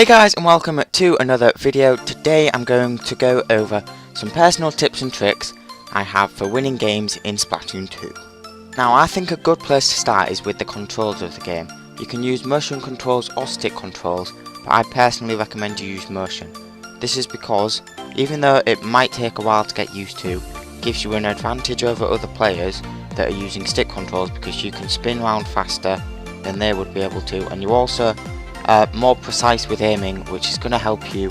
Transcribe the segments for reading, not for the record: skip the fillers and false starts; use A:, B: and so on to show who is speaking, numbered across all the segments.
A: Hey guys, and welcome to another video. Today I'm going to go over some personal tips and tricks I have for winning games in Splatoon 2. Now I think a good place to start is with the controls of the game. You can use motion controls or stick controls, but I personally recommend you use motion. This is because, even though it might take a while to get used to, it gives you an advantage over other players that are using stick controls because you can spin around faster than they would be able to, and you also more precise with aiming, which is going to help you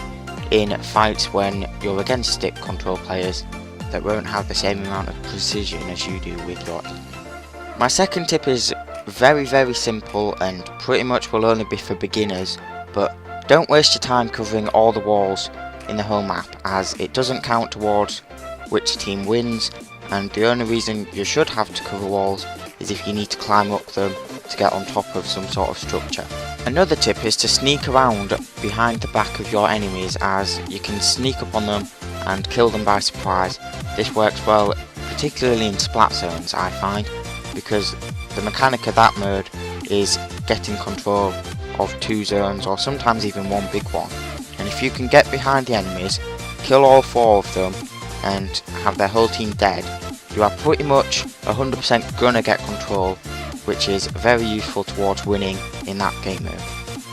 A: in fights when you're against stick control players that won't have the same amount of precision as you do with your aim. My second tip is very simple and pretty much will only be for beginners, but don't waste your time covering all the walls in the whole map, as it doesn't count towards which team wins, and the only reason you should have to cover walls is if you need to climb up them to get on top of some sort of structure. Another tip is to sneak around behind the back of your enemies, as you can sneak up on them and kill them by surprise. This works well particularly in splat zones, I find, because the mechanic of that mode is getting control of two zones or sometimes even one big one, and if you can get behind the enemies, kill all four of them and have their whole team dead, you are pretty much 100% gonna get control, which is very useful towards winning in that game mode.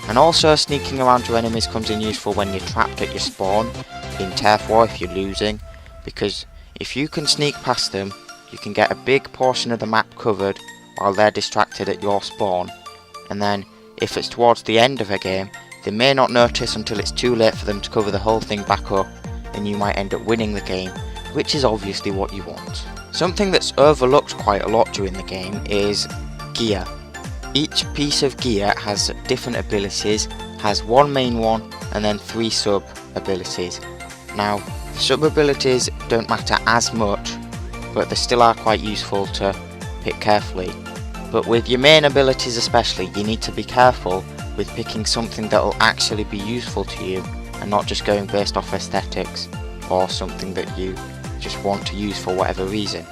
A: And also sneaking around your enemies comes in useful when you're trapped at your spawn in Turf War if you're losing, because if you can sneak past them, you can get a big portion of the map covered while they're distracted at your spawn, and then if it's towards the end of a game, they may not notice until it's too late for them to cover the whole thing back up, and you might end up winning the game, which is obviously what you want. Something that's overlooked quite a lot during the game is gear. Each piece of gear has different abilities, has one main one and then 3 sub abilities. Now the sub abilities don't matter as much, but they still are quite useful to pick carefully. But with your main abilities especially, you need to be careful with picking something that will actually be useful to you and not just going based off aesthetics or something that you just want to use for whatever reason.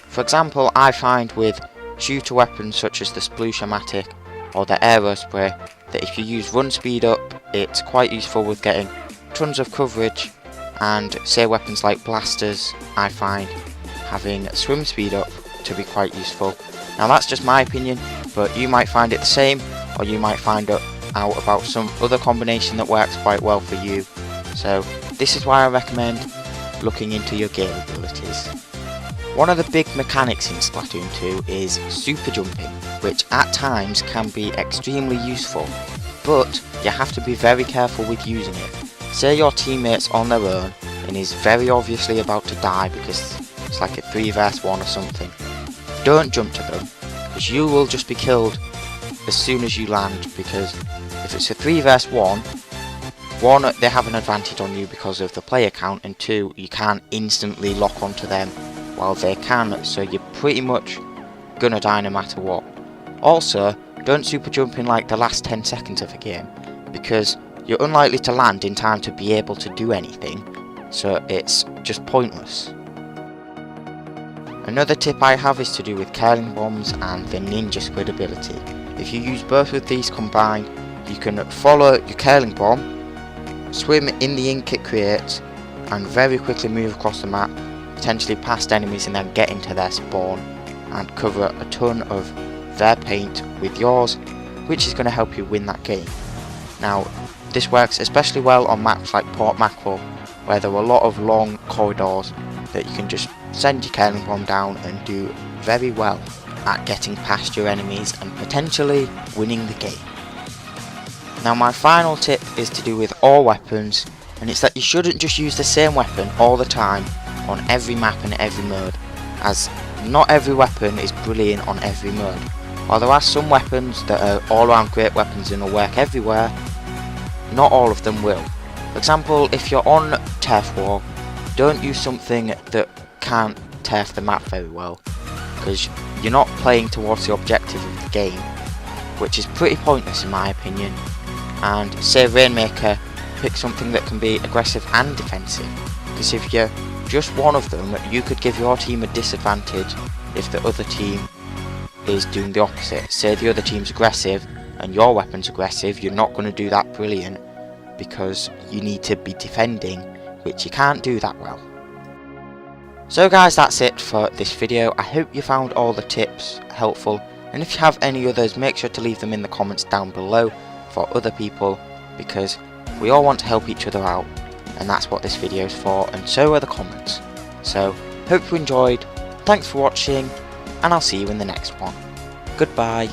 A: For example, I find with shooter weapons such as the Sploosh-O-Matic or the Aero Spray that if you use run speed up, it's quite useful with getting tons of coverage, and say weapons like blasters, I find having swim speed up to be quite useful. Now that's just my opinion, but you might find it the same, or you might find out about some other combination that works quite well for you. So this is why I recommend looking into your gear abilities. One of the big mechanics in Splatoon 2 is super jumping, which at times can be extremely useful, but you have to be very careful with using it. Say your teammate's on their own and is very obviously about to die because it's like a 3 vs 1 or something. Don't jump to them, because you will just be killed as soon as you land, because if it's a 3 vs 1, they have an advantage on you because of the player count, and 2, you can't instantly lock onto them while they can, so you're pretty much gonna die no matter what. Also, don't super jump in like the last 10 seconds of a game, because you're unlikely to land in time to be able to do anything, so it's just pointless. Another tip I have is to do with curling bombs and the ninja squid ability. If you use both of these combined, you can follow your curling bomb, swim in the ink it creates, and very quickly move across the map, potentially past enemies, and then get into their spawn and cover a ton of their paint with yours, which is going to help you win that game. Now this works especially well on maps like Port Mackerel, where there are a lot of long corridors that you can just send your curling bomb down and do very well at getting past your enemies and potentially winning the game. Now my final tip is to do with all weapons, and it's that you shouldn't just use the same weapon all the time on every map and every mode, as not every weapon is brilliant on every mode. While there are some weapons that are all around great weapons and will work everywhere, not all of them will. For example, if you're on Turf War, don't use something that can't turf the map very well, because you're not playing towards the objective of the game, which is pretty pointless in my opinion. And say Rainmaker, pick something that can be aggressive and defensive, because if you're just one of them, you could give your team a disadvantage if the other team is doing the opposite. Say the other team's aggressive and your weapon's aggressive, you're not going to do that brilliant, because you need to be defending, which you can't do that well. So guys, that's it for this video. I hope you found all the tips helpful, and if you have any others, make sure to leave them in the comments down below for other people, because we all want to help each other out, and that's what this video is for, and so are the comments. So, hope you enjoyed, thanks for watching, and I'll see you in the next one. Goodbye.